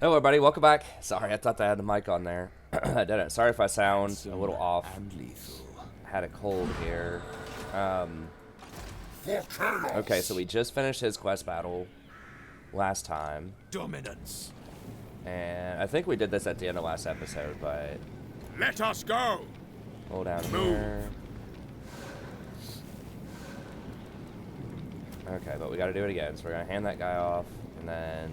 Hello, everybody. Welcome back. Sorry, I thought I had the mic on there. I didn't. Sorry if I sound a little off. And lethal. Had a cold here. Okay, so we just finished his quest battle last time. Dominance. And I think we did this at the end of last episode, but Let us go. hold down Move. here. Okay, but we got to do it again. So we're going to hand that guy off, and then...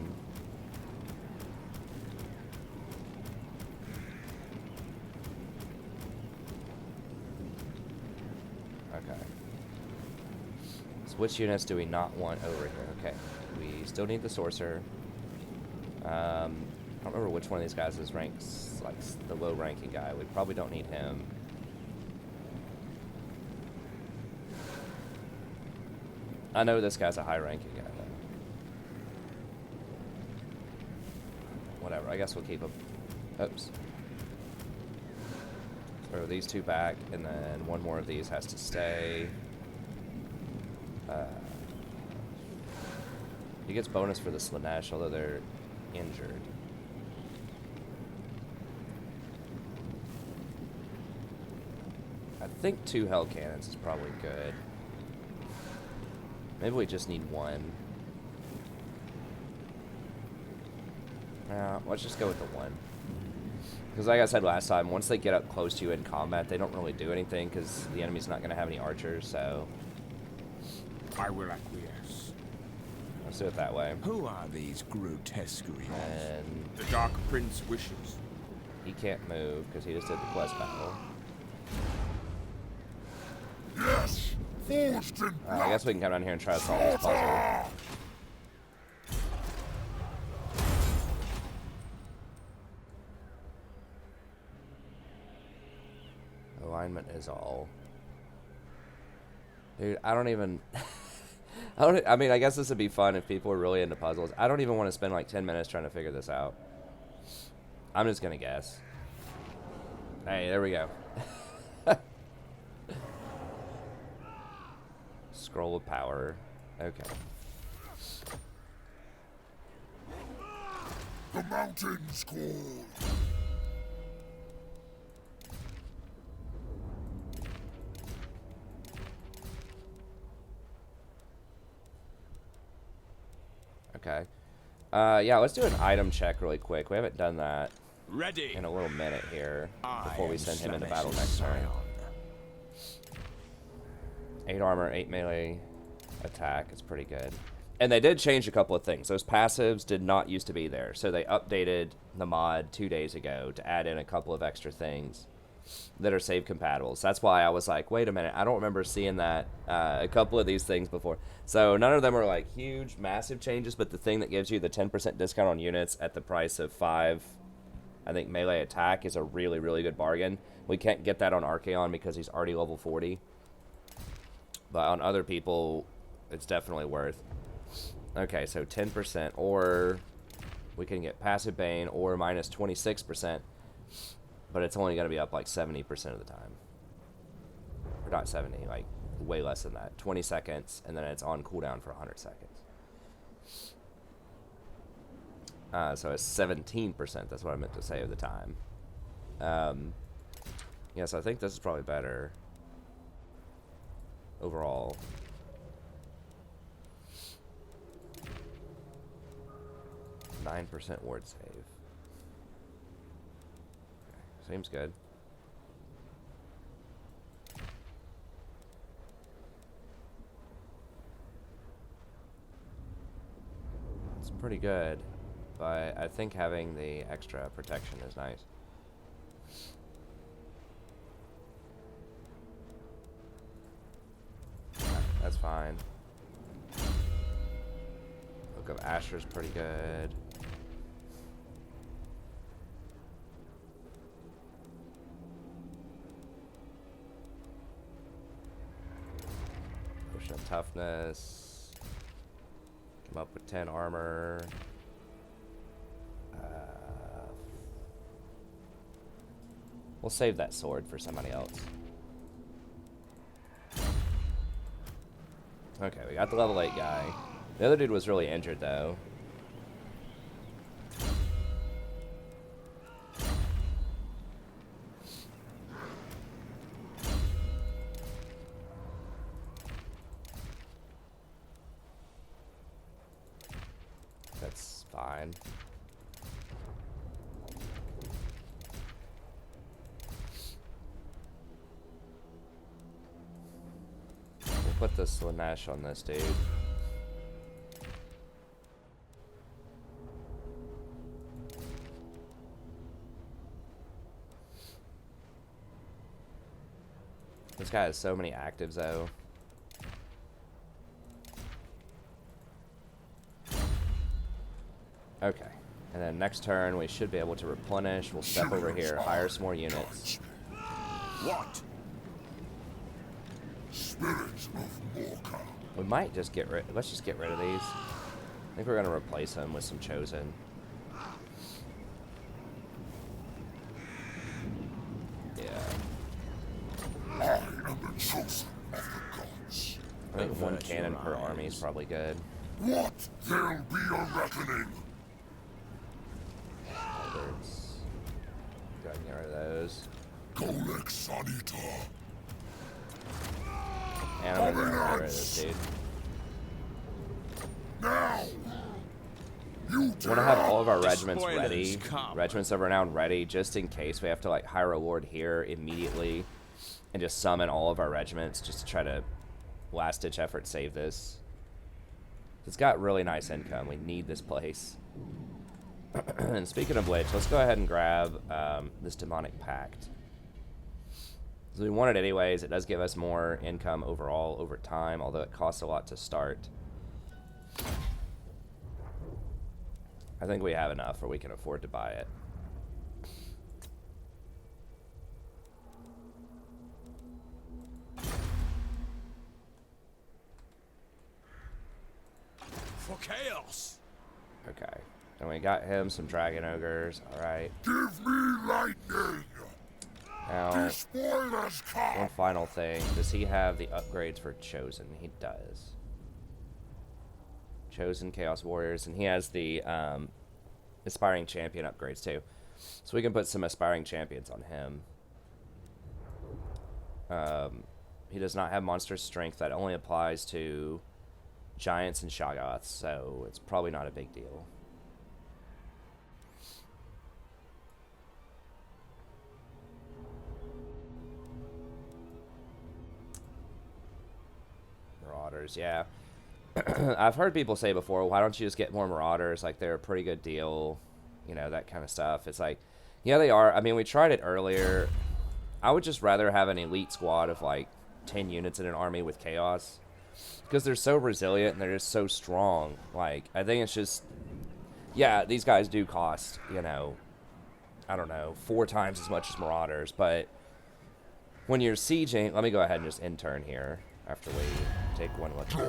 Okay. So which units do we not want over here? Okay, we still need the sorcerer. I don't remember which one of these guys is ranks, like the low ranking guy. We probably don't need him. I know this guy's a high ranking guy though. Whatever, I guess we'll keep him. Oops. Throw these two back, and then one more of these has to stay. He gets bonus for the Slanesh, although they're injured. I think 2 hell cannons is probably good. Maybe we just need 1. Let's just go with the 1. Because like I said last time, once they get up close to you in combat, they don't really do anything because the enemy's not going to have any archers, so... I will acquiesce. Let's do it that way. Who are these grotesqueries? And The Dark Prince wishes. he can't move because he just did the quest battle. Yes! Forged in I guess we can come down here and try to solve this puzzle. Alignment is all. Dude, I don't even... I mean, I guess this would be fun if people were really into puzzles. I don't even want to spend like 10 minutes trying to figure this out. I'm just going to guess. Hey, there we go. Scroll of power. Okay. the mountains call. Okay. Yeah, let's do an item check really quick. We haven't done that Ready. in a little minute here before I we am send him into Slanesh's battle next turn. scion. 8 armor, 8 melee attack. It's pretty good. And they did change a couple of things. Those passives did not used to be there. So they updated the mod 2 days ago to add in a couple of extra things that are save compatible. So that's why I was like, wait a minute, I don't remember seeing that a couple of these things before. So none of them are like huge, massive changes, but the thing that gives you the 10% discount on units at the price of 5, I think, melee attack is a really, really good bargain. We can't get that on Archaon because he's already level 40. But on other people, it's definitely worth. Okay, so 10%, or we can get passive bane, or minus 26%, but it's only going to be up like 70% of the time. Or not 70, like way less than that. 20 seconds, and then it's on cooldown for 100 seconds. So it's 17%, that's what I meant to say of the time. Yeah, so I think this is probably better overall. %9 ward save. Okay. Seems good. It's pretty good, but I think having the extra protection is nice. That's fine. Book of Asher's pretty good. Potion of toughness. Come up with 10 armor. We'll save that sword for somebody else. Okay, we got the level 8 guy. The other dude was really injured, though. Fine. We'll put this Lanesh on this dude. This guy has so many actives though. Okay. And then next turn we should be able to replenish. We'll step over here, hire some more units. What? Spirits of Morka. We might just get rid. Let's just get rid of these. I think we're gonna replace them with some chosen. Yeah. I am the chosen of the gods. I think one cannon per army is probably good. What? There'll be a reckoning. Halberds. Go ahead and get rid of those. Golek Sanita. And I'm gonna get rid of this dude. Now! You We want to have all of our The regiments spoilers ready. come. Regiments of Renown ready, just in case we have to like hire a lord here immediately, and just summon all of our regiments just to try to last-ditch effort save this. It's got really nice income. We need this place. And speaking of which, let's go ahead and grab this Demonic Pact. So we want it anyways. It does give us more income overall over time, although it costs a lot to start. I think we have enough where we can afford to buy it. For chaos. Okay. And we got him some Dragon Ogres. Alright. give me lightning. Now, The spoilers one come. final thing. Does he have the upgrades for Chosen? He does. Chosen Chaos Warriors. And he has the Aspiring Champion upgrades too. So we can put some Aspiring Champions on him. He does not have Monster Strength. That only applies to Giants and Shoggoths. So it's probably not a big deal. Marauders, yeah. I've heard people say before, why don't you just get more Marauders? Like, they're a pretty good deal. You know, that kind of stuff. It's like, yeah, they are. I mean, we tried it earlier. I would just rather have an elite squad of, like, 10 units in an army with Chaos. Because they're so resilient and they're just so strong. Like, I think it's just... Yeah, these guys do cost, you know, I don't know, 4 times as much as Marauders. But when you're sieging... Let me go ahead and just intern here after we take one look at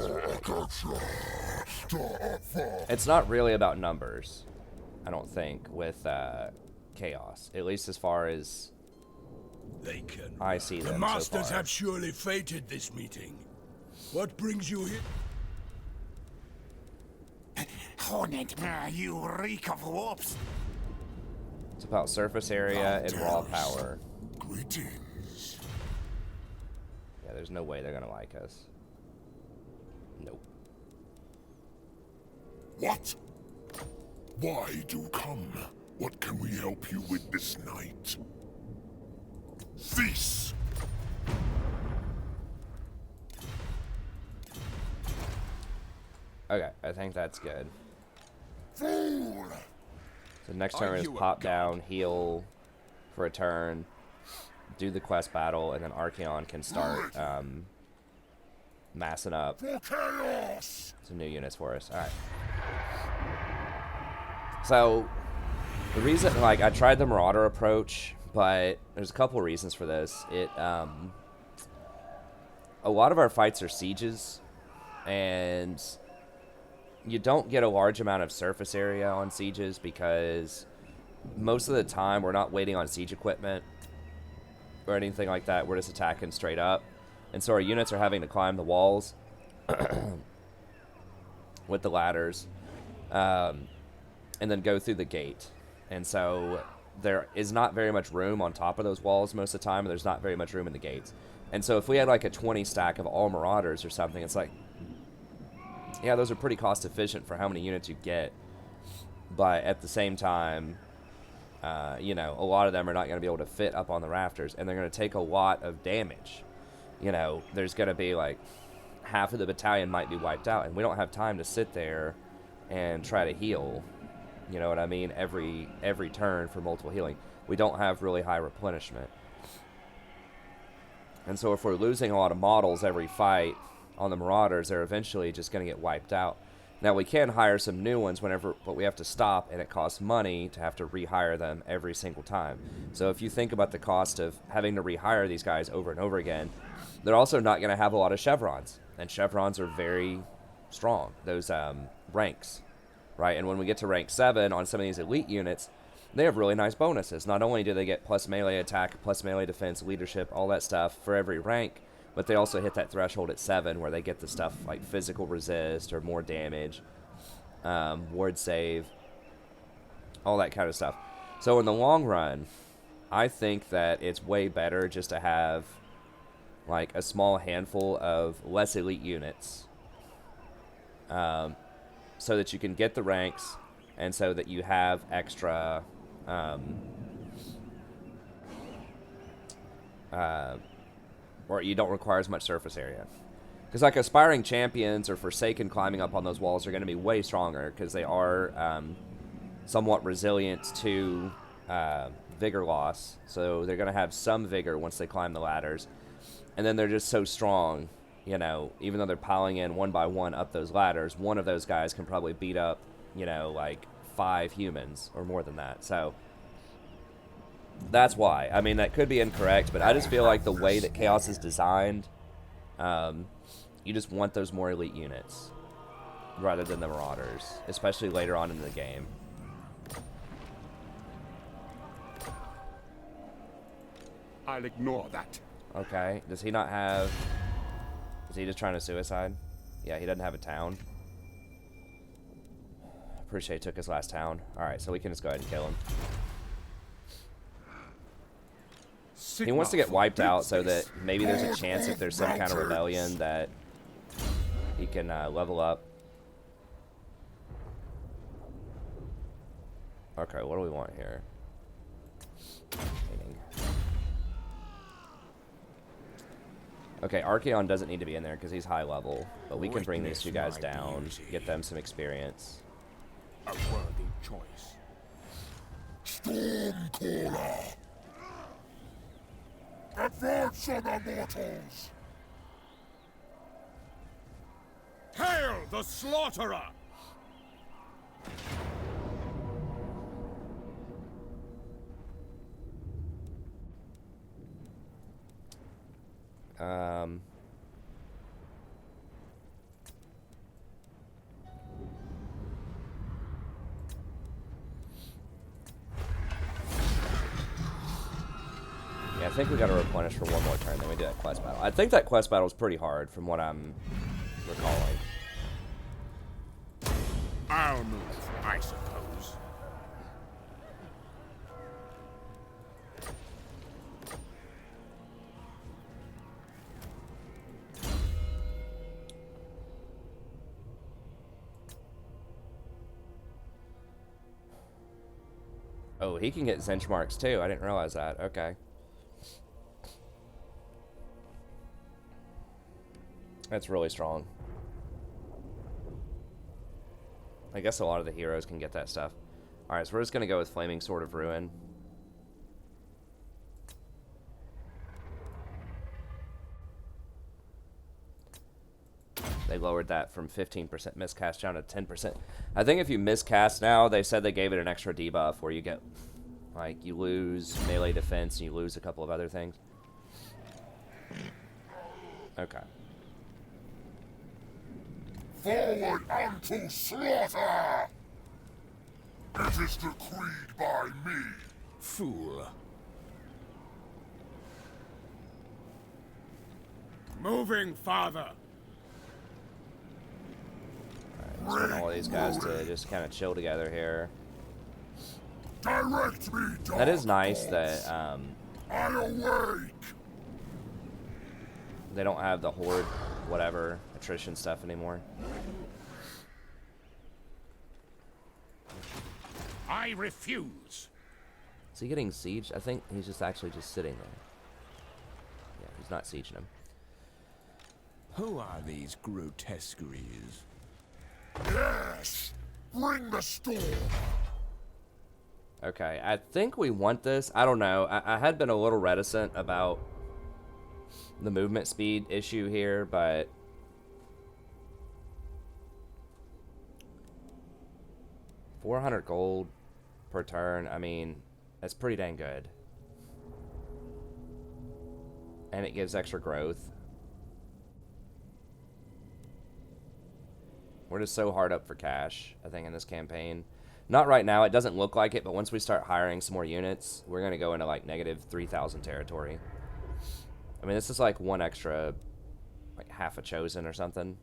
this. It's not really about numbers, I don't think, with Chaos. At least as far as They can. I see them The masters so far. have surely fated this meeting. What brings you here? Hornetmare, you reek of warps. It's about surface area and raw power. Greetings. Yeah, there's no way they're gonna like us. Nope. What? Why do come? What can we help you with this night? Cease! Okay, I think that's good. Fool! So next Are turn is you a pop god? down, heal for a turn, do the quest battle, and then Archaon can start massing up For chaos! some new units for us. Alright. So, the reason, like, I tried the Marauder approach, but there's a couple reasons for this. A lot of our fights are sieges, and you don't get a large amount of surface area on sieges because most of the time we're not waiting on siege equipment or anything like that. We're just attacking straight up. And so our units are having to climb the walls with the ladders and then go through the gate. And so there is not very much room on top of those walls most of the time, and there's not very much room in the gates. And so if we had like a 20 stack of all Marauders or something, it's like, yeah, those are pretty cost efficient for how many units you get. but at the same time, you know, a lot of them are not going to be able to fit up on the rafters, and they're going to take a lot of damage. You know, there's going to be like half of the battalion might be wiped out, and we don't have time to sit there and try to heal. You know what I mean? Every turn for multiple healing. We don't have really high replenishment. And so if we're losing a lot of models every fight on the Marauders, they're eventually just going to get wiped out. Now, we can hire some new ones whenever, but we have to stop, and it costs money to have to rehire them every single time. So if you think about the cost of having to rehire these guys over and over again, they're also not going to have a lot of chevrons. And chevrons are very strong, those ranks, right? And when we get to rank 7 on some of these elite units, they have really nice bonuses. Not only do they get plus melee attack, plus melee defense, leadership, all that stuff for every rank, but they also hit that threshold at 7 where they get the stuff like physical resist or more damage, ward save, all that kind of stuff. So in the long run, I think that it's way better just to have like a small handful of less elite units, so that you can get the ranks and so that you have extra or you don't require as much surface area. Because like aspiring champions or Forsaken climbing up on those walls are going to be way stronger because they are somewhat resilient to vigor loss. So they're going to have some vigor once they climb the ladders. And then they're just so strong, you know, even though they're piling in one by one up those ladders, one of those guys can probably beat up, you know, like 5 humans or more than that. So that's why. I mean, that could be incorrect, but I just feel like the way that Chaos is designed, you just want those more elite units rather than the Marauders, especially later on in the game. I'll ignore that. Okay. Does he not have... Is he just trying to suicide? Yeah, he doesn't have a town. Appreciate he took his last town. Alright, so we can just go ahead and kill him. He wants to get wiped out so that maybe there's a chance if there's some kind of rebellion that he can level up. Okay, what do we want here? Okay, Archaon doesn't need to be in there because he's high level, but we can bring these two guys down, get them some experience. A worthy choice. Stormcaller! Advance on the mortals! Hail the slaughterer! Yeah, I think we got to replenish for one more turn, then we do that quest battle. I think that quest battle is pretty hard from what I'm recalling. I'll move, I suppose. Oh, he can get Zench marks too. I didn't realize that. Okay. That's really strong. I guess a lot of the heroes can get that stuff. Alright, so we're just going to go with Flaming Sword of Ruin. They lowered that from 15% miscast down to 10%. I think if you miscast now, they said they gave it an extra debuff where you get, like, you lose melee defense and you lose a couple of other things. Okay. Forward unto slaughter! It is decreed by me. Fool. Moving, father. Alright, just want all these guys to just kind of chill together here. Direct me, dark That is nice gods. that I awake. they don't have the horde, whatever, attrition stuff anymore. I refuse. Is he getting sieged? I think he's just actually just sitting there. Yeah, he's not sieging him. Who are these grotesqueries? Yes! Bring the storm! Okay, I think we want this. I don't know. I had been a little reticent about the movement speed issue here, but... $400 gold per turn, I mean, that's pretty dang good. And it gives extra growth. We're just so hard up for cash, I think, in this campaign. Not right now, it doesn't look like it, but once we start hiring some more units, we're going to go into, like, negative 3,000 territory. I mean, this is, like, one extra, like, half a chosen or something.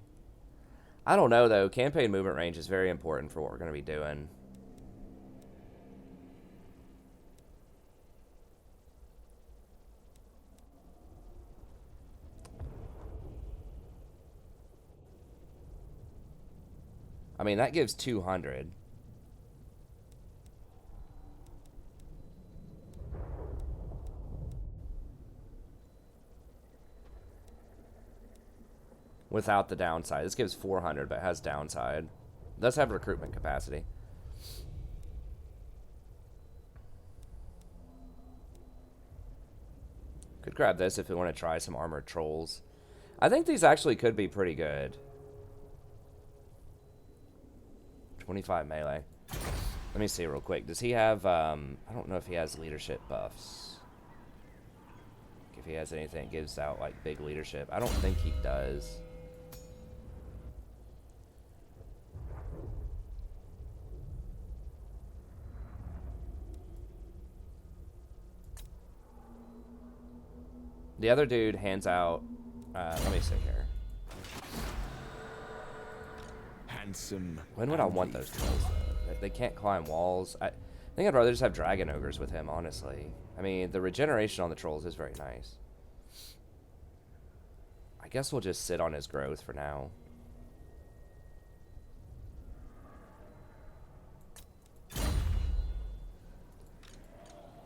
I don't know, though. Campaign movement range is very important for what we're going to be doing. I mean, that gives 200. Without the downside. This gives 400, but it has downside. It does have recruitment capacity. Could grab this if we want to try some armored trolls. I think these actually could be pretty good. 25 melee. Let me see real quick. Does he have, I don't know if he has leadership buffs. If he has anything that gives out, like, big leadership. I don't think he does. The other dude hands out, let me see here. Handsome. When would I want those trolls, though? They can't climb walls. I think I'd rather just have dragon ogres with him, honestly. I mean, the regeneration on the trolls is very nice. I guess we'll just sit on his growth for now.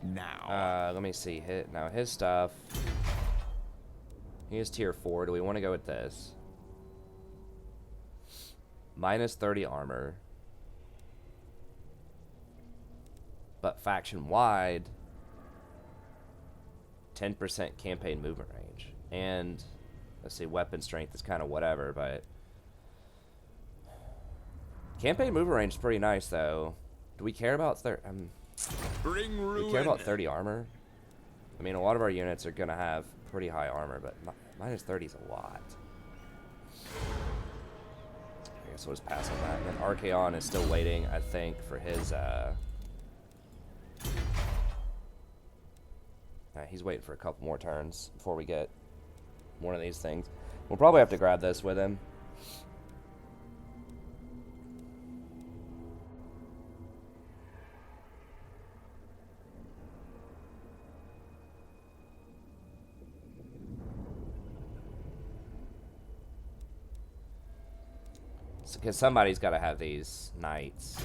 Now. Let me see. Now his stuff. He is tier 4. Do we want to go with this? Minus 30 armor. But faction wide, 10% campaign movement range. And let's see, weapon strength is kind of whatever, but campaign movement range is pretty nice though. Do we care about Bring ruin. we care about 30 armor? I mean, a lot of our units are gonna have pretty high armor, but minus 30 is a lot. I guess we'll just pass on that. And then Archaon is still waiting, I think, for his he's waiting for a couple more turns before we get one of these things. We'll probably have to grab this with him. Because somebody's got to have these knights.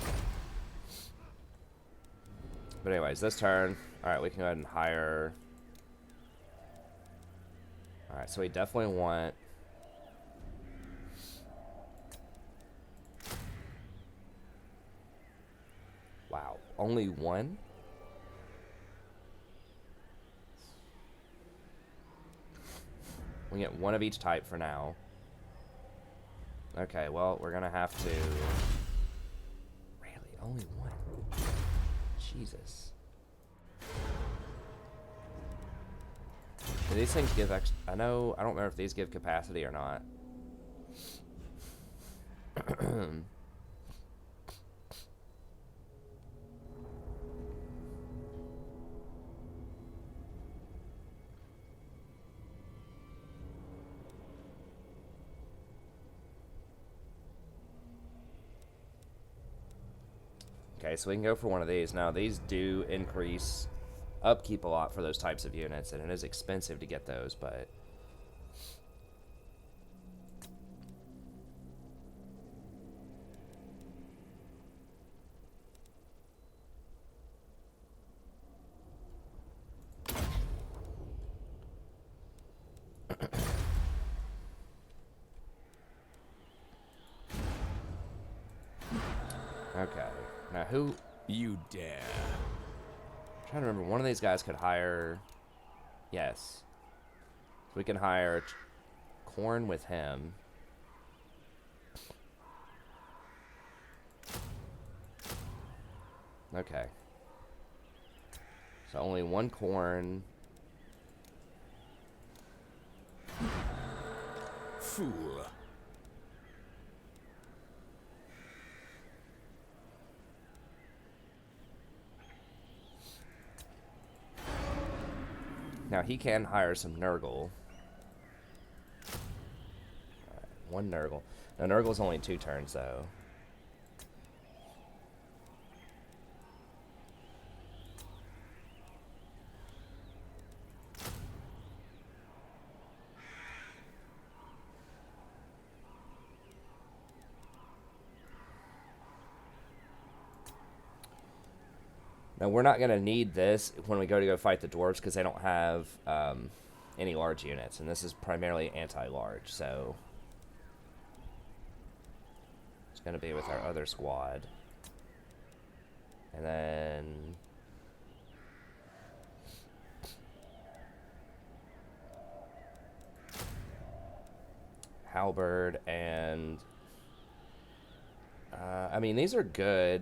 But anyways, this turn. Alright, we can go ahead and hire. Alright, so we definitely want. Wow, only one? We get one of each type for now. Okay, well, we're gonna have to. Really? Only one? Jesus. Do these things give I don't remember if these give capacity or not. Okay, so we can go for one of these. Now, these do increase upkeep a lot for those types of units, and it is expensive to get those, but... Okay. Now who... You dare. I'm trying to remember. One of these guys could hire... Yes. So we can hire Corn with him. Okay. So only one Corn. Fool. Now he can hire some Nurgle. Alright, one Nurgle. Now Nurgle's only 2 turns though. Now, we're not going to need this when we go fight the dwarves because they don't have any large units. And this is primarily anti-large, so... It's going to be with our other squad. And then... Halberd and... I mean, these are good.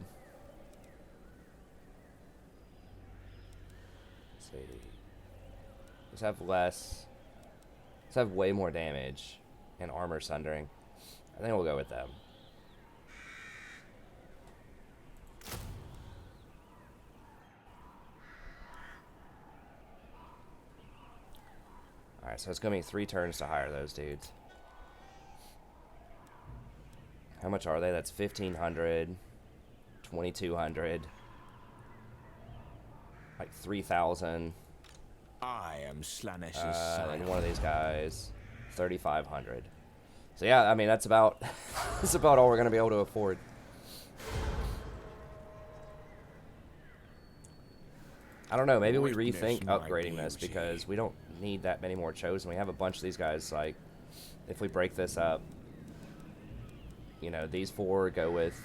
Let's have less. Let's have way more damage and armor sundering. I think we'll go with them. Alright, so it's going to be 3 turns to hire those dudes. How much are they? That's 1,500, 2,200, like 3,000. I am Slaanesh' sire. And one of these guys, 3,500. So yeah, I mean that's about that's about all we're gonna be able to afford. I don't know. Maybe we rethink upgrading this because we don't need that many more chosen. We have a bunch of these guys. Like, if we break this up, you know, these 4 go with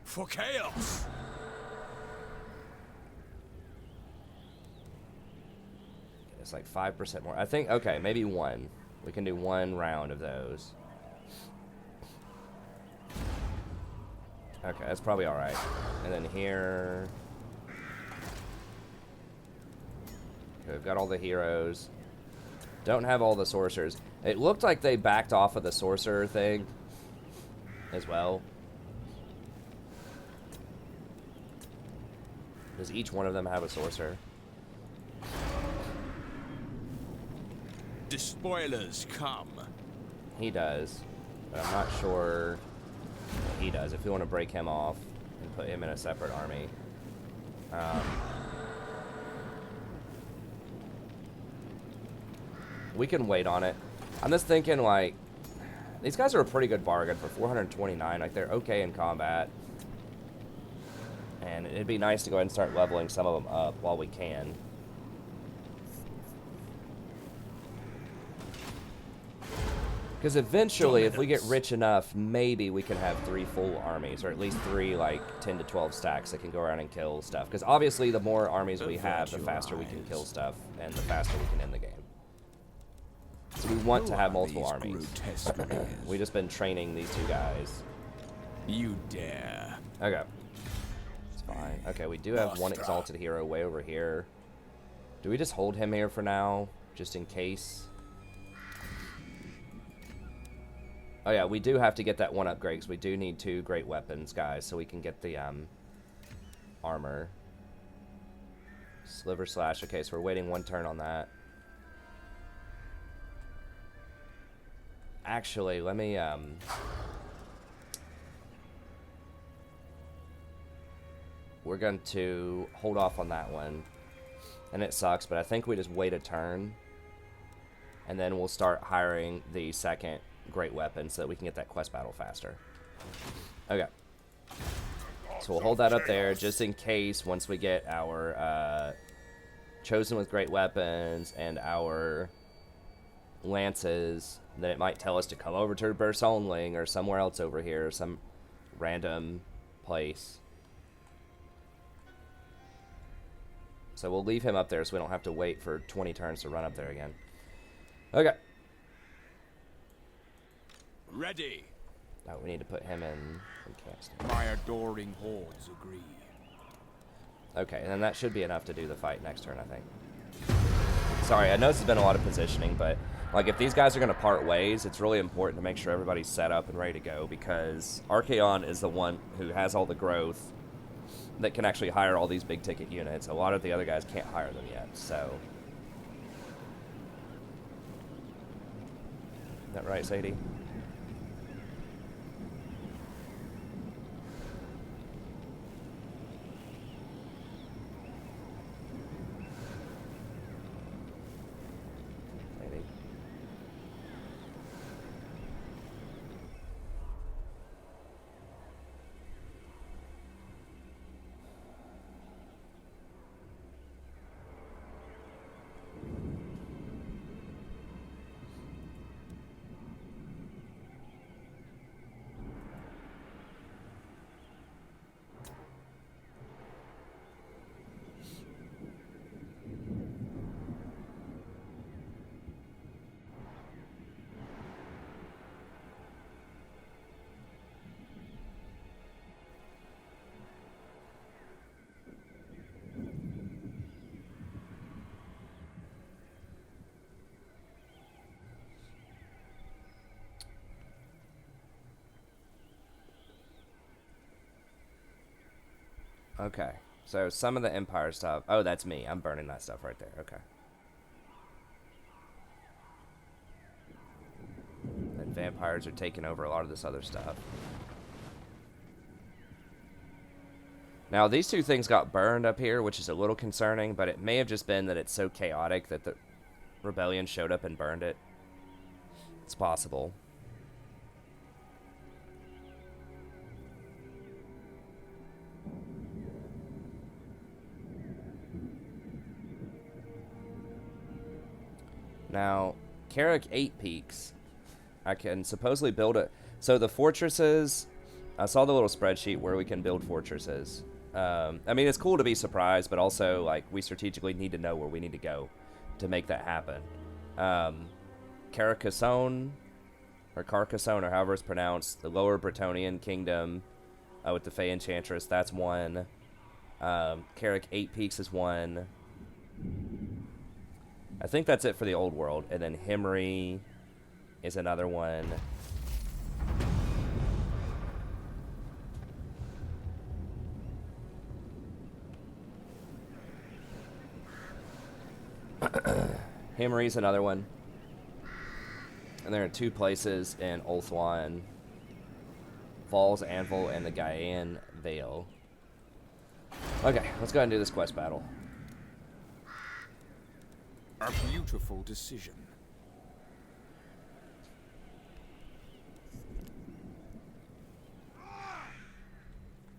For chaos. it's like 5% more. I think, okay, maybe 1. We can do 1 round of those. Okay, that's probably alright. And then here... Okay, we've got all the heroes. Don't have all the sorcerers. It looked like they backed off of the sorcerer thing as well. Does each one of them have a sorcerer? The spoilers come. He does, but I'm not sure what he does. If we want to break him off and put him in a separate army. We can wait on it. I'm just thinking, like, these guys are a pretty good bargain for 429. Like, they're okay in combat. And it'd be nice to go ahead and start leveling some of them up while we can. Because eventually, if we get rich enough, maybe we can have 3 full armies, or at least 3, like, 10 to 12 stacks that can go around and kill stuff. Because obviously, the more armies we have, the faster we can kill stuff, and the faster we can end the game. So we want to have multiple armies. We've just been training these 2 guys. You dare. Okay. It's fine. Okay, we do have 1 exalted hero way over here. Do we just hold him here for now, just in case? Oh yeah, we do have to get that 1 upgrade, because we do need 2 great weapons, guys, so we can get the armor. Sliver slash. Okay, so we're waiting 1 turn on that. Actually, let me we're going to hold off on that one. And it sucks, but I think we just wait a turn. And then we'll start hiring the 2nd great weapon so that we can get that quest battle faster. Okay. So we'll hold that up there just in case once we get our chosen with great weapons and our lances, then it might tell us to come over to Bersonling or somewhere else over here, some random place. So we'll leave him up there so we don't have to wait for 20 turns to run up there again. Okay. Ready. Oh, we need to put him in camp stand. My adoring hordes agree. Okay, and then that should be enough to do the fight next turn, I think. Sorry, I know this has been a lot of positioning, but like if these guys are going to part ways, it's really important to make sure everybody's set up and ready to go, because Archaon is the one who has all the growth that can actually hire all these big ticket units. A lot of the other guys can't hire them yet, so. Is that right, Sadie? Okay, so some of the Empire stuff. Oh, that's me. I'm burning that stuff right there. Okay. And vampires are taking over a lot of this other stuff. Now, these two things got burned up here, which is a little concerning, but it may have just been that it's so chaotic that the rebellion showed up and burned it. It's possible. Now, Carrick 8 Peaks, I can supposedly build it. So the fortresses, I saw the little spreadsheet where we can build fortresses. I mean, it's cool to be surprised, but also, like, we strategically need to know where we need to go to make that happen. Carcassonne, or Carcassonne, or however it's pronounced, the Lower Bretonnian Kingdom with the Fey Enchantress, that's one. Carrick 8 Peaks is one. I think that's it for the old world. And then Himri is another one. Himri's another one. And there are 2 places in Ulthuan. Falls, Anvil, and the Gaian Vale. Okay, let's go ahead and do this quest battle. A beautiful decision.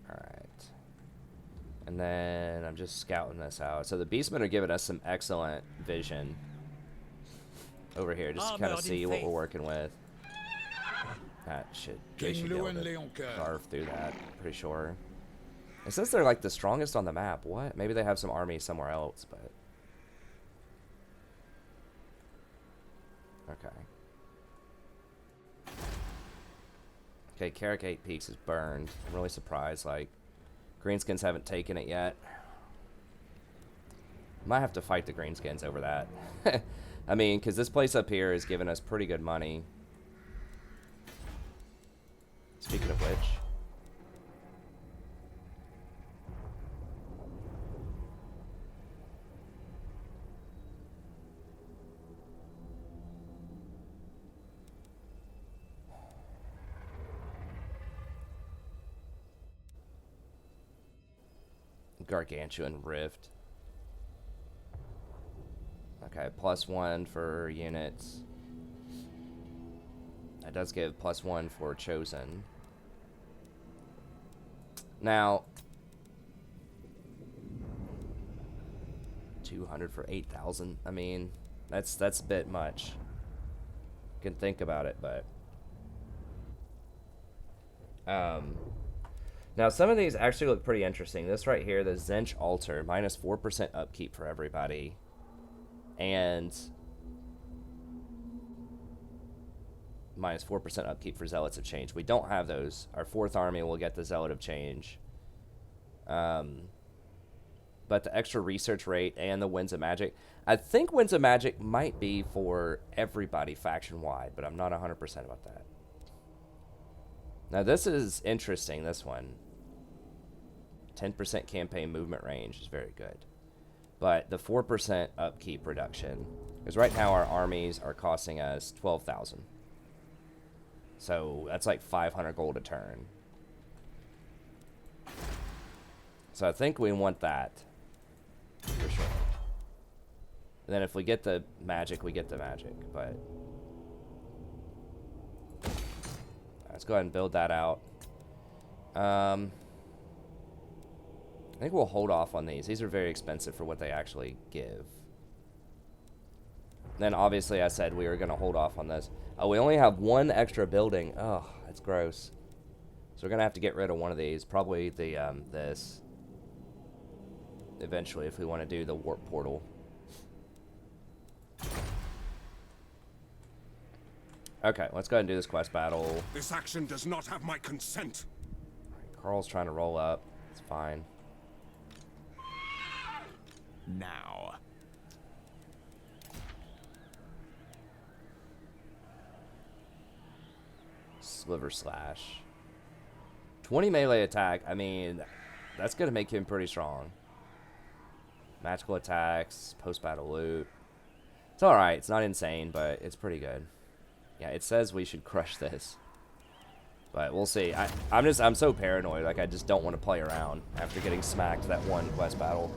Alright. And then I'm just scouting this out. So the Beastmen are giving us some excellent vision over here, just to kind of see what we're working with. That should they should be able to carve through that, pretty sure. It says they're like the strongest on the map. What? Maybe they have some army somewhere else, but okay. Okay, Carrick 8 Peaks is burned. I'm really surprised, like, Greenskins haven't taken it yet. Might have to fight the Greenskins over that. I mean, because this place up here is giving us pretty good money. Speaking of which. Gargantuan Rift. Okay, +1 for units. That does give +1 for Chosen. Now, 200 for 8,000. I mean, that's a bit much. You can think about it, but Now, some of these actually look pretty interesting. This right here, the Zench Altar, minus 4% upkeep for everybody. And minus 4% upkeep for Zealots of Change. We don't have those. Our 4th army will get the Zealot of Change. But the extra research rate and the Winds of Magic. I think Winds of Magic might be for everybody faction-wide, but I'm not 100% about that. Now, this is interesting, this one. 10% campaign movement range is very good. But the 4% upkeep reduction, because right now our armies are costing us 12,000. So that's like 500 gold a turn. So I think we want that for sure. And then if we get the magic, we get the magic. But let's go ahead and build that out. I think we'll hold off on these. These are very expensive for what they actually give. Then obviously I said we were going to hold off on this. Oh, we only have one extra building. Oh, that's gross. So we're going to have to get rid of one of these. Probably the this. Eventually, if we want to do the warp portal. Okay, let's go ahead and do this quest battle. This action does not have my consent. Carl's trying to roll up. It's fine. Now. Sliver Slash. 20 melee attack. I mean, that's going to make him pretty strong. Magical attacks, post-battle loot. It's alright. It's not insane, but it's pretty good. Yeah, it says we should crush this. But we'll see. I'm so paranoid. Like, I just don't want to play around after getting smacked that one quest battle.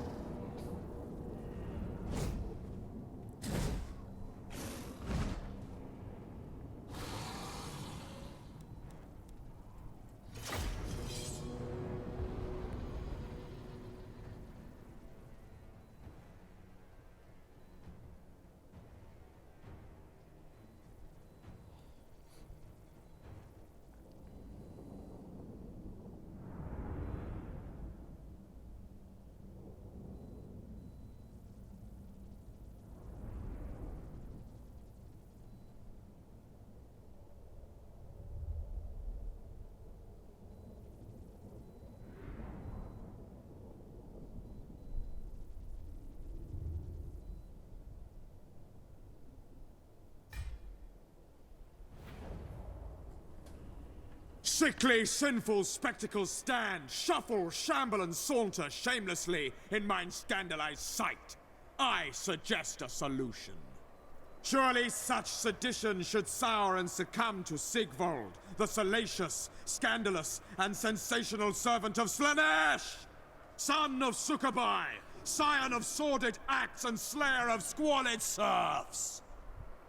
Sickly, sinful spectacles stand, shuffle, shamble, and saunter shamelessly in mine scandalized sight. I suggest a solution. Surely such sedition should sour and succumb to Sigvald, the salacious, scandalous, and sensational servant of Slanesh! Son of Succubi, scion of sordid acts and slayer of squalid serfs!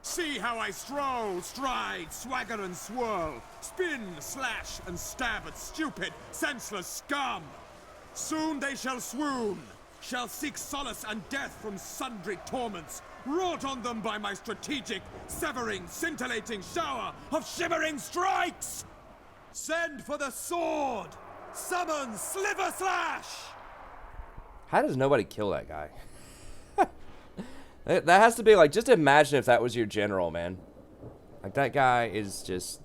See how I stroll, stride, swagger and swirl, spin, slash, and stab at stupid, senseless scum! Soon they shall swoon, shall seek solace and death from sundry torments, wrought on them by my strategic, severing, scintillating shower of shimmering strikes! Send for the sword! Summon Sliver Slash! How does nobody kill that guy? That has to be like, just imagine if that was your general, man. Like, that guy is just,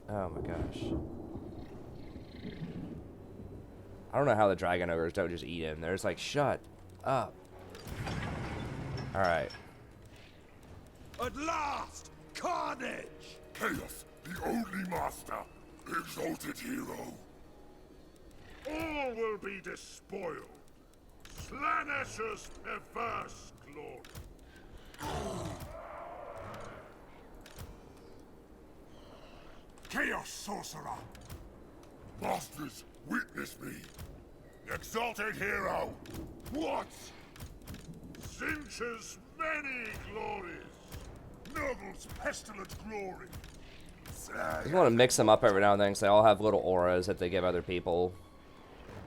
oh my gosh. I don't know how the dragon ogres don't just eat him. They're just like, shut up. Alright. At last! Carnage! Chaos, the only master, exalted hero. All will be despoiled. Slanesh's perverse glory. Chaos sorcerer! Masters, witness me. Exalted hero. What? Zinch's many glories. Nurgle's pestilent glory. I just want to mix them up every now and then because they all have little auras that they give other people.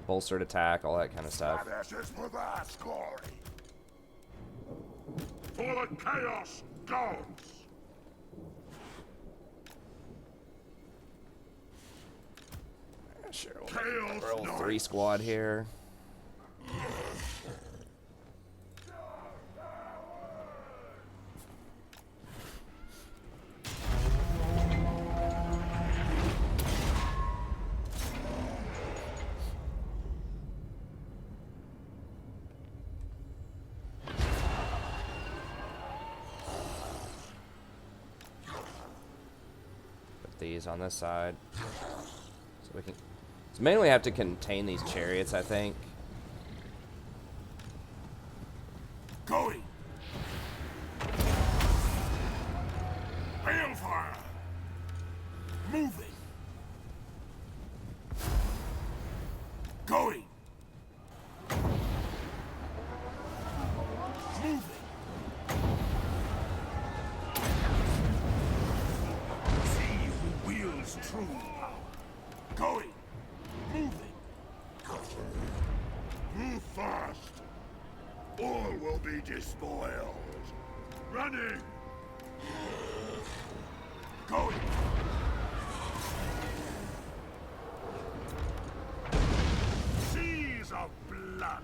Bolstered attack, all that kind of stuff. Slanesh's perverse glory. For the Chaos Gods! Sure, we'll roll 3 squad here. Put these on this side. So we can... So mainly have to contain these chariots, I think. Going. Balefire. Moving. Going. Moving. See who wields true power. Going. Moving. Move fast. All will be despoiled. Running. Going. Seas of blood.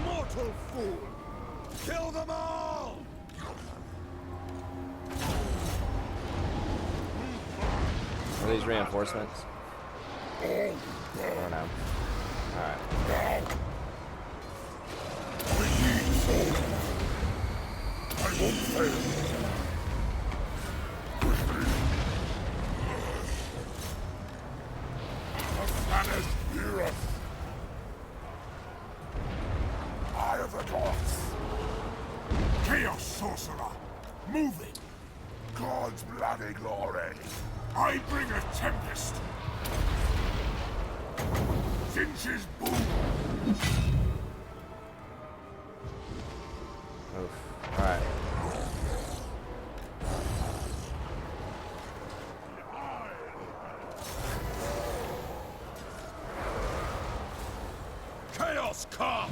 Mortal fool. Kill them all. Are these reinforcements? I don't know. Alright. I won't fail. The planet heareth. Eye of the gods. Chaos sorcerer. Moving. God's bloody glory. I bring a tempest. Finch's boom. Oof. Alright. Chaos comes!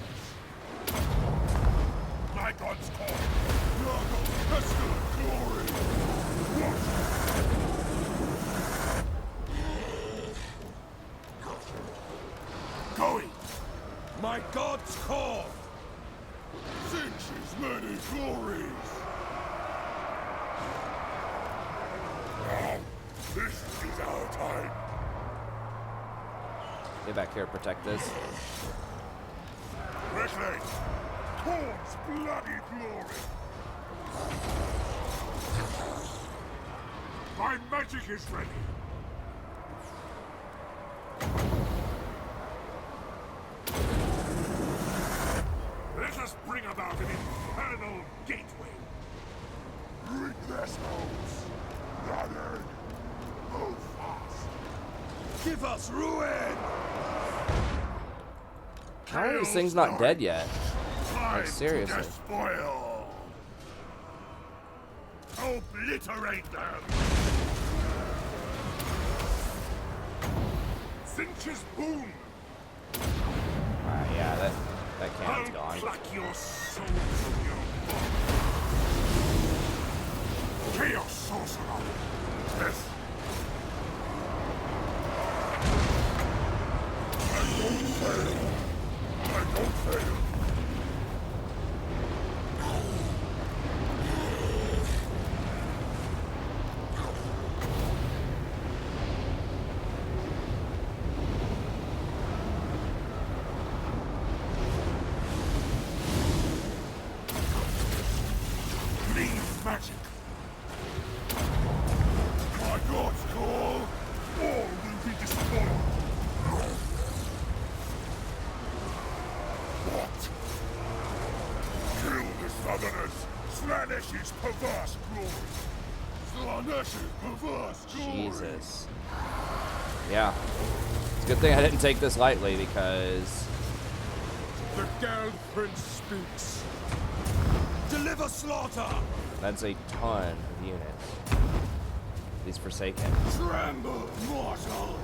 My god's call! Your pestilent glory! Going! My god's call! Finch's many glories! Now, this is our time! Get back here, protect this. Quickly! Towards bloody glory! My magic is ready! Let us bring about an infernal gateway! Rid their souls! Running! Move fast! Give us ruin! How are these things not dead yet? Like, seriously. Despoil. Obliterate them! Finch's boom! Alright, yeah, that cannon's I'll gone. pluck your soul from your body. Chaos sorcerer! Yes! I don't fail! I don't fail! Leave magic! My god's call! All will be destroyed! What? Kill the Southerners! Slanesh his perverse glory! Slanesh his perverse glory! Jesus. Yeah. It's a good thing I didn't take this lightly because... The Geld Prince speaks. Deliver slaughter! That's a ton of units. These Forsaken. Tremble, mortals!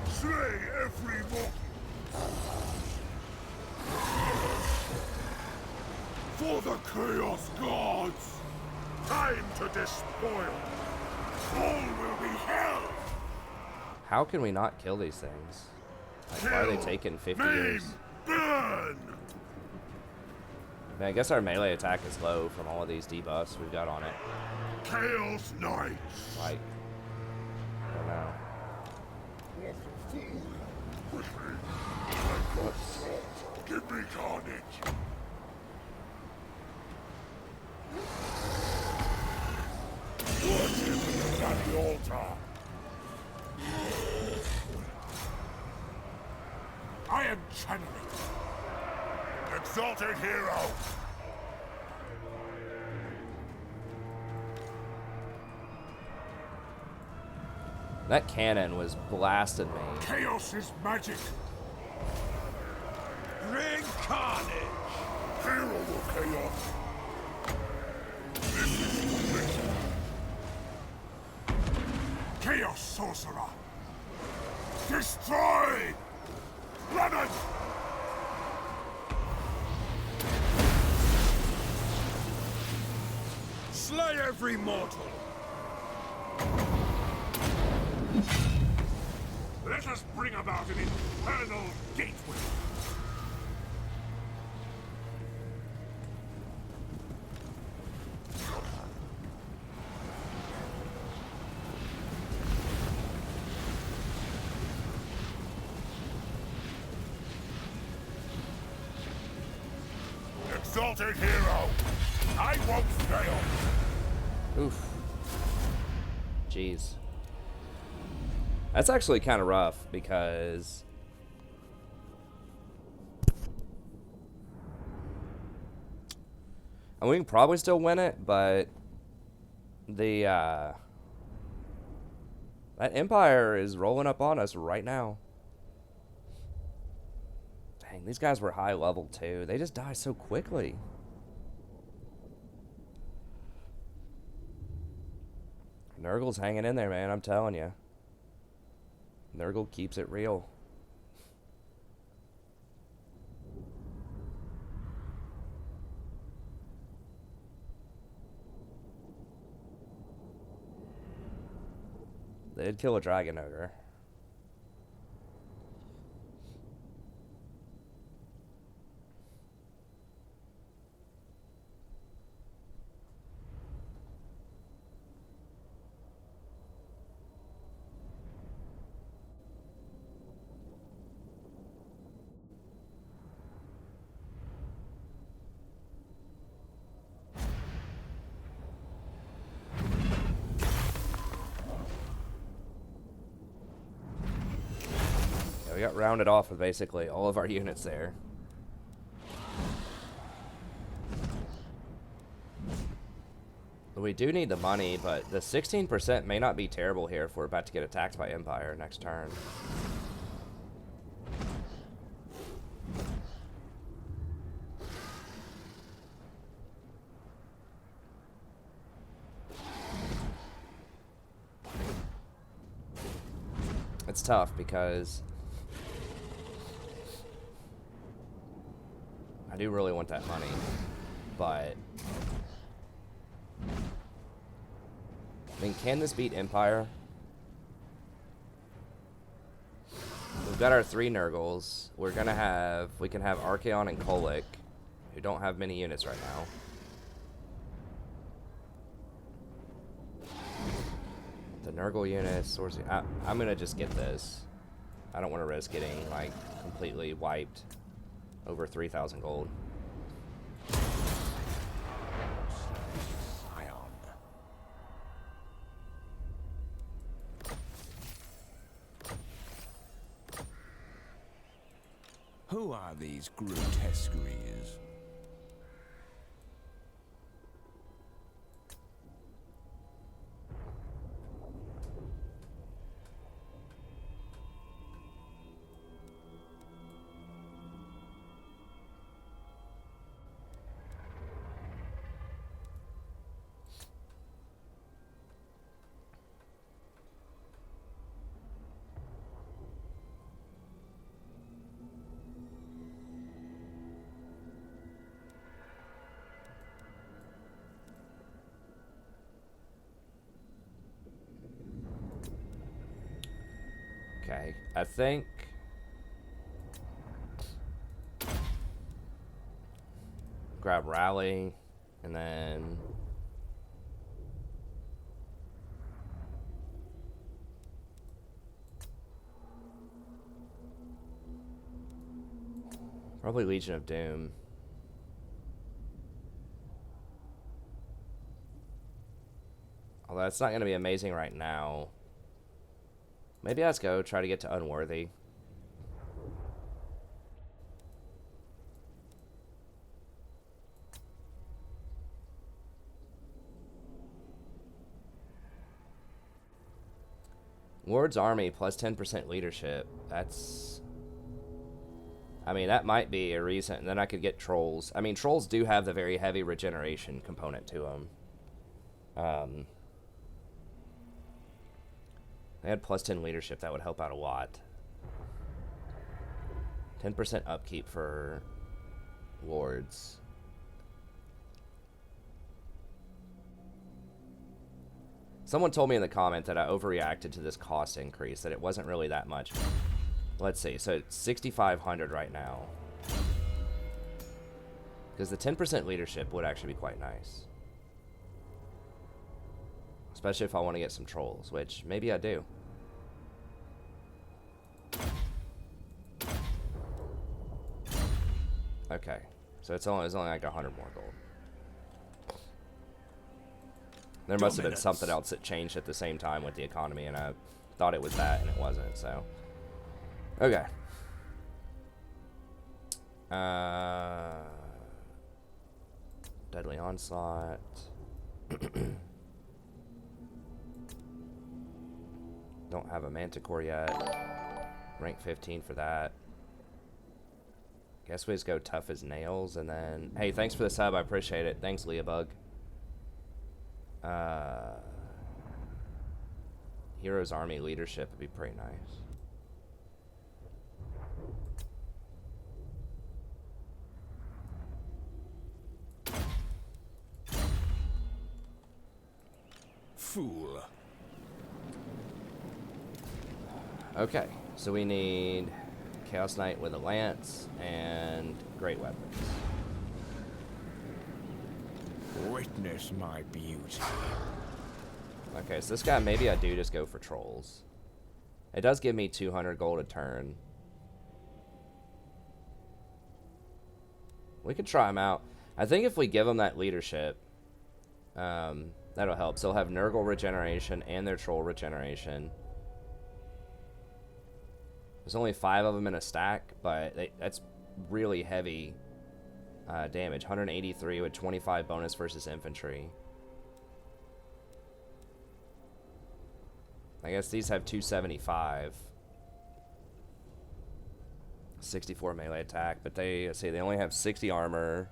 Slay every mortal! For the Chaos Gods! Time to despoil! All will be hell! How can we not kill these things? Like, why are they taking 50 years? Burn! Man, I guess our melee attack is low from all of these debuffs we've got on it. Chaos Knights! Like, I don't know. Whoops. Give me carnage! Worship at the altar! I am channeling. Exalted hero! That cannon was blasting me. Chaos is magic! Bring carnage! Hero of chaos! This is your mission. Chaos sorcerer! Destroy! Remnant! Slay every mortal! Let us bring about an infernal gateway! Exalted hero! I won't fail! Oof. Jeez. That's actually kind of rough because and we can probably still win it, but the that Empire is rolling up on us right now. Dang, these guys were high level too. They just die so quickly. Nurgle's hanging in there, man, I'm telling you. Nurgle keeps it real. They did kill a dragon ogre. We got rounded off with basically all of our units there. We do need the money, but the 16% may not be terrible here if we're about to get attacked by Empire next turn. It's tough because I do really want that money, but I mean, can this beat Empire? We've got our 3 Nurgles. We can have Archaon and Kolic, who don't have many units right now. The Nurgle units, I'm gonna just get this. I don't want to risk getting like completely wiped. Over 3,000 gold. Who are these grotesqueries? Okay, I think... grab Rally, and then... probably Legion of Doom. Although it's not going to be amazing right now. Maybe let's go try to get to Unworthy. Lord's Army plus 10% leadership. That's... I mean, that might be a reason. And then I could get Trolls. I mean, Trolls do have the very heavy regeneration component to them. They had plus 10 leadership. That would help out a lot. 10% upkeep for Lords. Someone told me in the comment that I overreacted to this cost increase, that it wasn't really that much. Let's see, so it's 6,500 right now. Because the 10% leadership would actually be quite nice. Especially if I want to get some Trolls, which maybe I do. Okay, so it's only like 100 more gold. There must have been something else that changed at the same time with the economy, and I thought it was that, and it wasn't, so. Okay. Deadly Onslaught. Don't have a Manticore yet. Rank 15 for that. Guess we just go Tough as Nails, and then... Hey, thanks for the sub, I appreciate it. Thanks, Leabug. Heroes Army leadership would be pretty nice. Fool. Okay, so we need Chaos Knight with a lance and great weapons. Witness my beauty. Okay, so this guy, maybe I do just go for Trolls. It does give me 200 gold a turn. We could try him out. I think if we give him that leadership, that'll help. So they'll have Nurgle regeneration and their Troll regeneration. There's only 5 of them in a stack, but that's really heavy damage. 183 with 25 bonus versus infantry. I guess these have 275. 64 melee attack, but they only have 60 armor.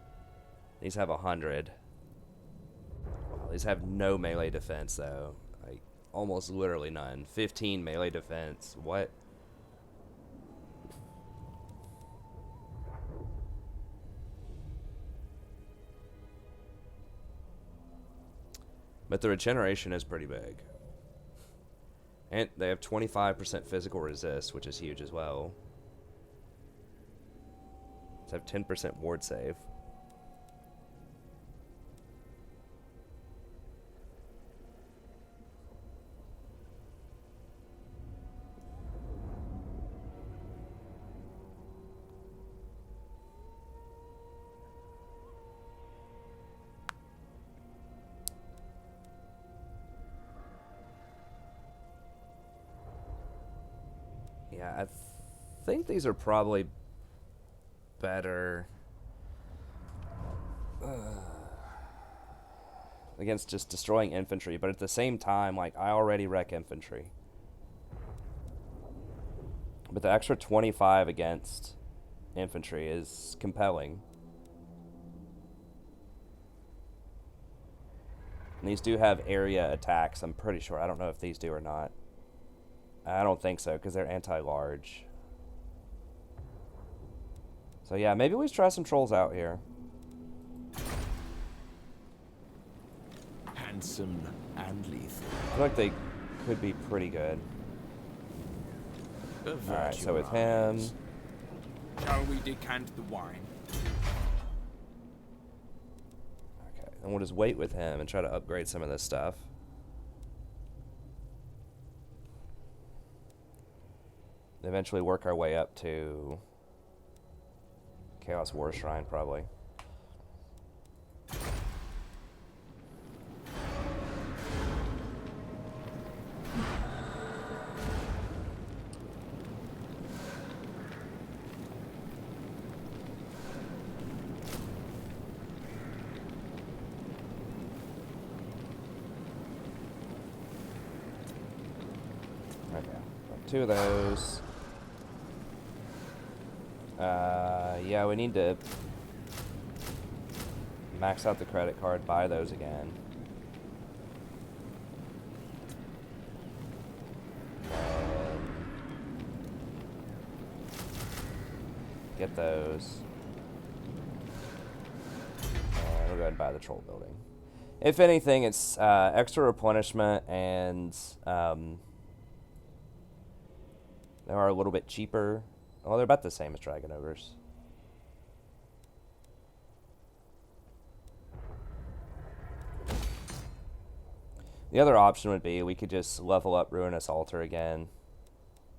These have 100. Wow, these have no melee defense though. Like almost literally none. 15 melee defense. What? But the regeneration is pretty big. And they have 25% physical resist, which is huge as well. They have 10% ward save. Yeah, I think these are probably better against just destroying infantry, but at the same time, like, I already wreck infantry. But the extra 25 against infantry is compelling. And these do have area attacks, I'm pretty sure. I don't know if these do or not. I don't think so, because they're anti-large. So yeah, maybe we should try some Trolls out here. Handsome and lethal. I feel like they could be pretty good. Alright, so with him... Shall we decant the wine? Okay, then we'll just wait with him and try to upgrade some of this stuff. Eventually work our way up to Chaos War Shrine, probably. Okay, 2 of those. Yeah, we need to max out the credit card, buy those again. And get those. And we'll go ahead and buy the troll building. If anything, it's extra replenishment, and they are a little bit cheaper. Well, they're about the same as Dragon Ogres. The other option would be we could just level up Ruinous Altar again.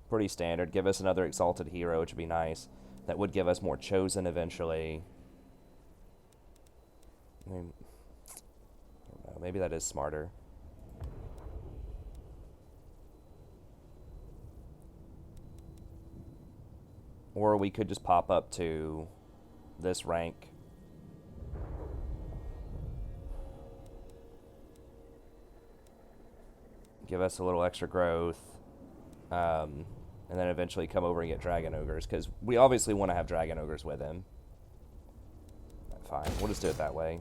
Pretty standard. Give us another Exalted Hero, which would be nice. That would give us more Chosen eventually. I mean, I don't know, maybe that is smarter. Or we could just pop up to this rank. Give us a little extra growth. And then eventually come over and get Dragon Ogres. Because we obviously want to have Dragon Ogres with him. Fine, we'll just do it that way.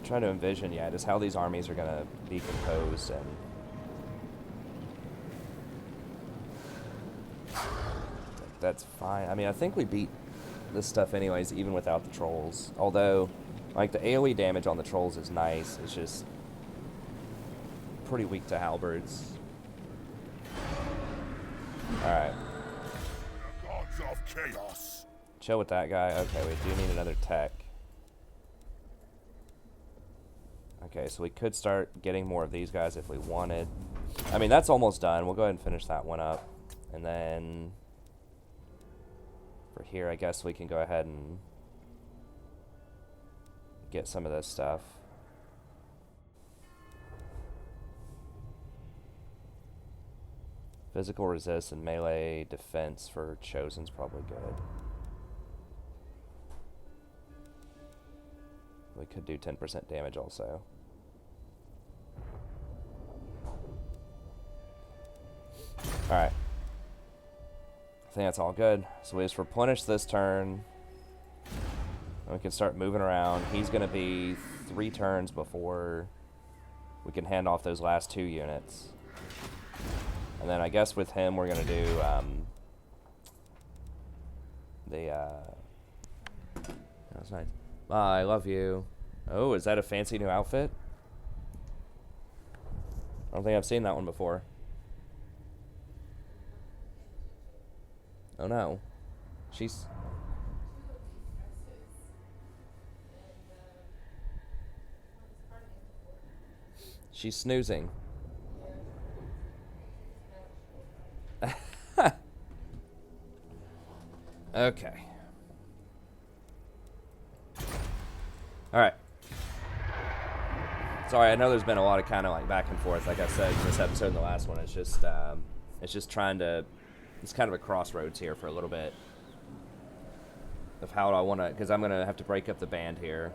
Trying to envision, yeah, just how these armies are going to be composed. And that's fine. I mean, I think we beat this stuff anyways, even without the trolls. Although, like, the AoE damage on the trolls is nice. It's just pretty weak to halberds. Alright. Gods of chaos. Chill with that guy. Okay, we do need another tech. Okay, so we could start getting more of these guys if we wanted. I mean, that's almost done. We'll go ahead and finish that one up. And then for here, I guess we can go ahead and get some of this stuff. Physical resist and melee defense for Chosen's probably good. We could do 10% damage also. Alright. I think that's all good. So we just replenish this turn. And we can start moving around. He's going to be 3 turns before we can hand off those last 2 units. And then I guess with him we're going to do that's nice. I love you. Oh, is that a fancy new outfit? I don't think I've seen that one before. Oh no. She's snoozing. Okay. Alright. Sorry, I know there's been a lot of kind of like back and forth, like I said in this episode and the last one. It's just trying to, it's kind of a crossroads here for a little bit of how I want to, because I'm going to have to break up the band here.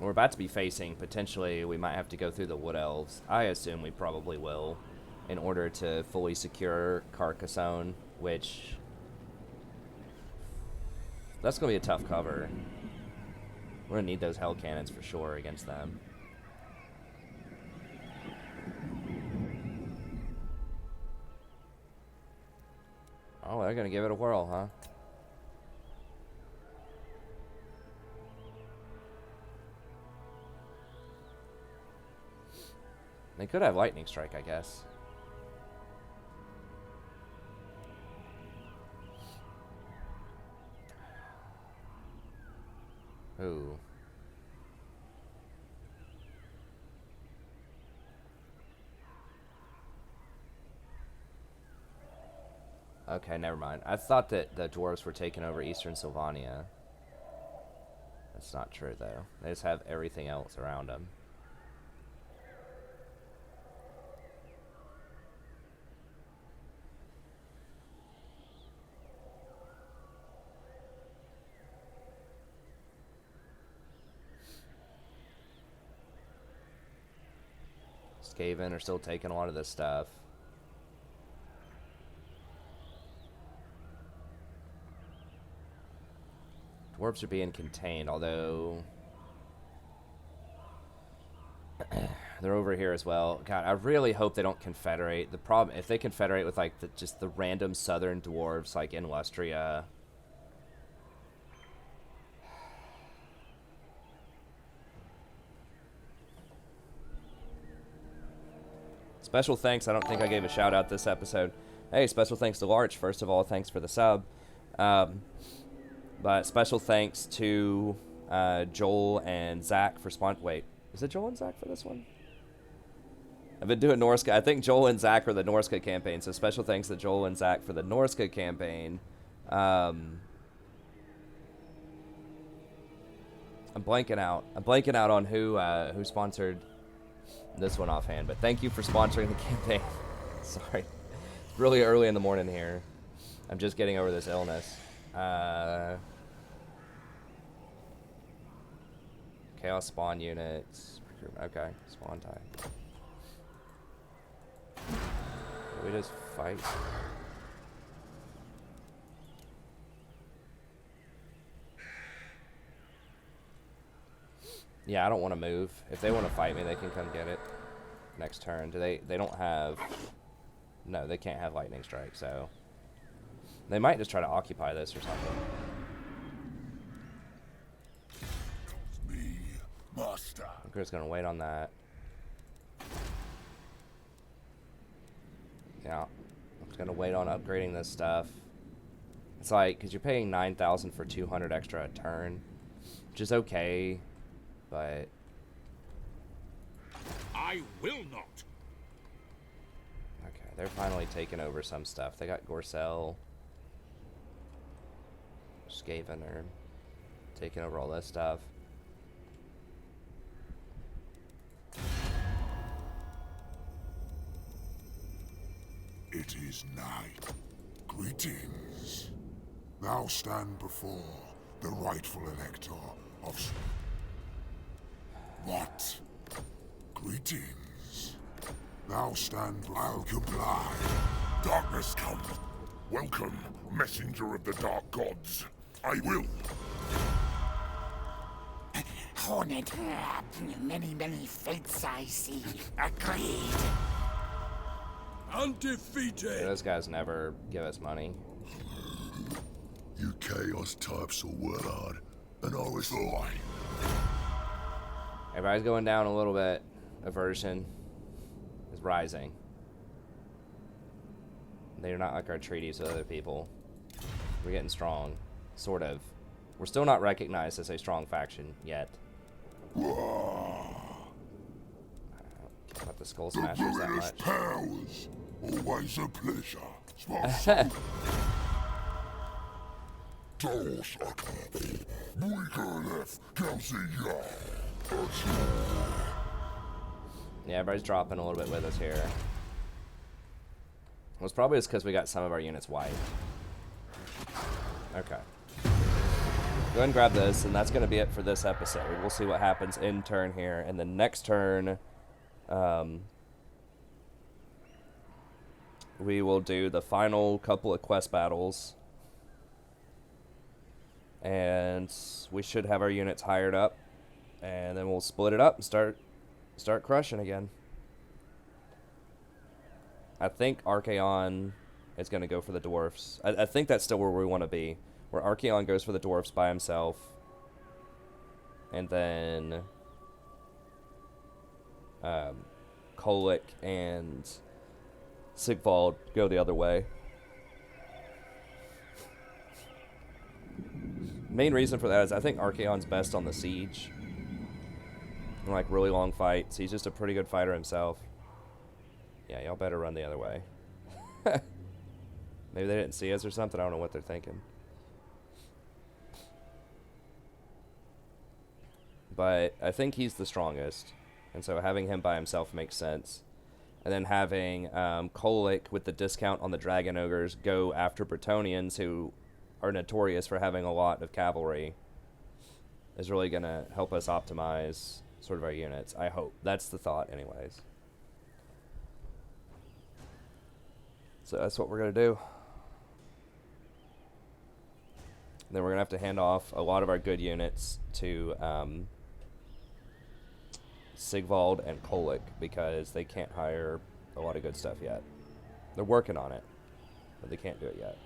We're about to be facing, potentially, we might have to go through the Wood Elves. I assume we probably will, in order to fully secure Carcassonne, which... that's going to be a tough cover. We're going to need those Hell Cannons for sure against them. Oh, they're gonna give it a whirl, huh? They could have lightning strike, I guess. Ooh. Okay, never mind. I thought that the dwarves were taking over Eastern Sylvania. That's not true, though. They just have everything else around them. Skaven are still taking a lot of this stuff. Dwarves are being contained, although they're over here as well. God, I really hope they don't confederate. The problem, if they confederate with like just the random southern dwarves like in Lustria. Special thanks. I don't think I gave a shout out this episode. Hey, special thanks to Larch. First of all, thanks for the sub. But special thanks to Joel and Zach for Wait, is it Joel and Zach for this one? I've been doing Norska. I think Joel and Zach for the Norska campaign. So special thanks to Joel and Zach for the Norska campaign. I'm blanking out. I'm blanking out on who sponsored this one offhand. But thank you for sponsoring the campaign. Sorry, it's really early in the morning here. I'm just getting over this illness. Chaos spawn units. Okay, spawn type. We just fight. Yeah, I don't want to move. If they want to fight me, they can come get it next turn. Do they don't have... No, they can't have lightning strike, so... They might just try to occupy this or something. Me, master. We're just gonna wait on that. Yeah, I'm just gonna wait on upgrading this stuff. It's like, because you're paying 9,000 for 200 extra a turn, which is okay, but... I will not. Okay, they're finally taking over some stuff. They got Gorcel. Skaven are taking over all this stuff. It is night. Greetings. Thou stand before the rightful elector of... What? Greetings. Thou stand... I'll comply. Darkness come. Welcome, messenger of the dark gods. I will. Hornet, many fates I see. Agreed. Undefeated. Yeah, those guys never give us money. You chaos types will work hard, and I was lying. Everybody's going down a little bit. Aversion is rising. They're not like our treaties with other people. We're getting strong. Sort of. We're still not recognized as a strong faction yet. I don't care about the Skull Smashers that much. Powers. Always a pleasure. Smart. Yeah, everybody's dropping a little bit with us here. Well, it's probably just because we got some of our units wiped. Okay. Go ahead and grab this, and that's going to be it for this episode. We'll see what happens in turn here. And the next turn, we will do the final couple of quest battles. And we should have our units hired up. And then we'll split it up and start crushing again. I think Archaon is going to go for the dwarfs. I think that's still where we want to be, where Archaon goes for the dwarfs by himself, and then Kolick and Sigvald go the other way. Main reason for that is I think Archaon's best on the siege. And, like, really long fights. He's just a pretty good fighter himself. Yeah, y'all better run the other way. Maybe they didn't see us or something. I don't know what they're thinking. But I think he's the strongest. And so having him by himself makes sense. And then having Kolick with the discount on the Dragon Ogres go after Bretonnians, who are notorious for having a lot of cavalry, is really going to help us optimize sort of our units. I hope. That's the thought anyways. So that's what we're going to do. Then we're going to have to hand off a lot of our good units to Sigvald and Kolick, because they can't hire a lot of good stuff yet. They're working on it, but they can't do it yet.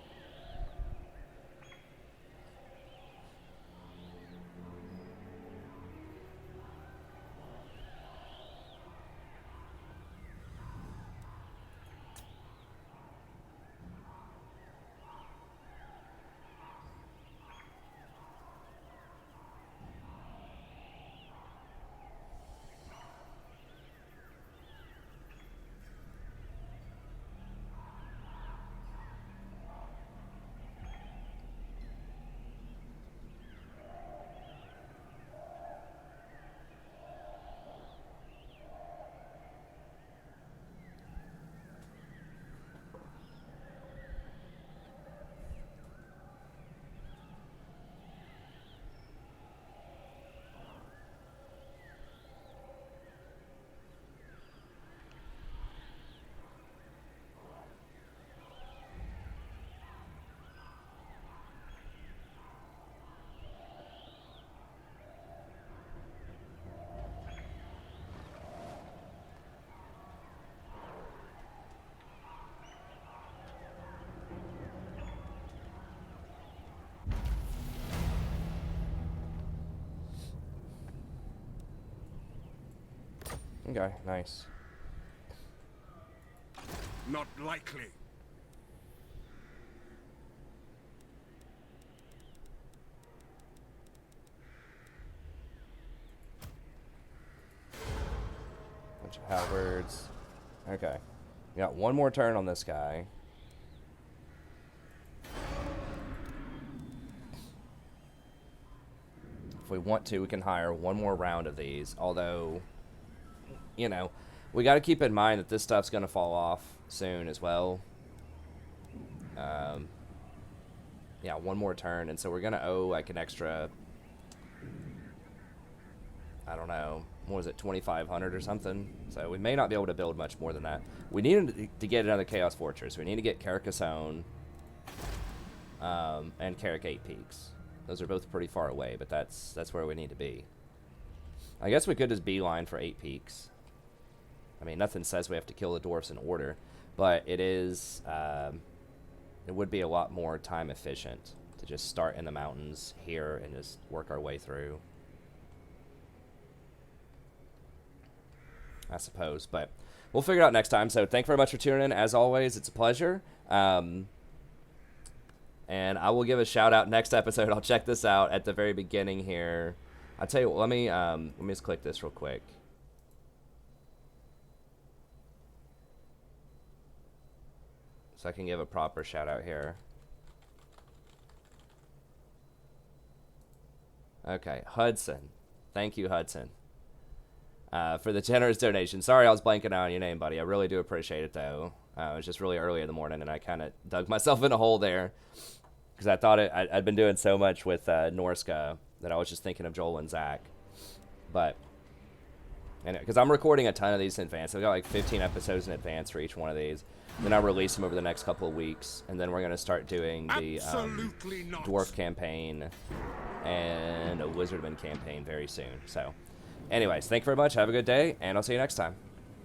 Okay, nice. Not likely. Bunch of halberds. Okay. We got one more turn on this guy. If we want to, we can hire one more round of these, although, you know, we got to keep in mind that this stuff's going to fall off soon as well. Yeah, one more turn, and so we're going to owe like an extra, I don't know, what was it, 2,500 or something? So we may not be able to build much more than that. We need to get another Chaos Fortress. We need to get Carcassonne and Carrick 8 Peaks. Those are both pretty far away, but that's where we need to be. I guess we could just beeline for 8 Peaks. I mean, nothing says we have to kill the dwarfs in order, but it is, it would be a lot more time efficient to just start in the mountains here and just work our way through, I suppose. But we'll figure it out next time. So thank you very much for tuning in. As always, it's a pleasure. And I will give a shout out next episode. I'll check this out at the very beginning here. I'll tell you what, let me just click this real quick. So I can give a proper shout out here. Okay, Hudson. Thank you, Hudson, for the generous donation. Sorry I was blanking out on your name, buddy. I really do appreciate it, though. It was just really early in the morning, and I kind of dug myself in a hole there. Because I thought I'd been doing so much with Norska that I was just thinking of Joel and Zach. But, anyway, because I'm recording a ton of these in advance. I've got like 15 episodes in advance for each one of these. Then I'll release them over the next couple of weeks. And then we're going to start doing the Dwarf campaign and a Wizardman campaign very soon. So, anyways, thank you very much. Have a good day, and I'll see you next time.